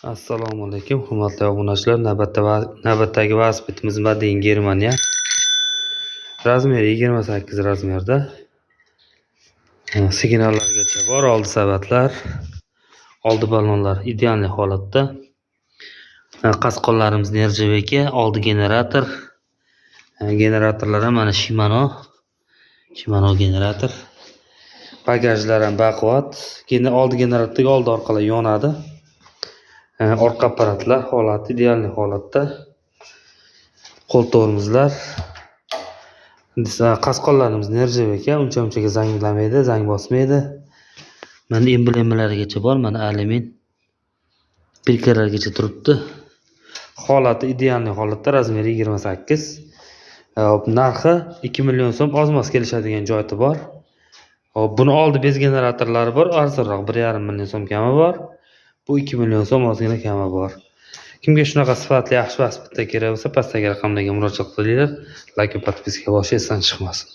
Assalomu alaykum, hurmatli obunachilar. Navbatdagi velosipedimiz Made in Germaniya. Razmeri 28 razmerda. Signallargacha bor, oldi sabatlar, oldi ballonlar ideal holatda. Qasqonlarimiz nержавейка, oldi generator. Generatorlar ham mana Shimano generator. Bagajlar ham baquvvat. Oldi generatorga oldi orqali yonadi. Orqa apparatlar holati ideal holatda. Qo'lto'rimizlar, qasqonlarimiz nержавейка, uncha-munchaga zanglamaydi, zang bosmaydi. Mana emblemalarigacha bor, mana alyumin pirkalargacha turibdi. Holati ideal holatda, razmeri 28. Narxi 2 million so'm, oz-moz kelishadigan joyi bor. Buni oldi bez generatorlari bor, arzonroq 1,5 million so'm kami bor. Bu 2 million so'm ozgina kami bor. Kimga shunaqa sifatli yaxshi velosipedlar kerak bo'lsa, pastdagi raqamlarga murojaat qilinglar. Like va podpiska boshi esdan chiqmasin.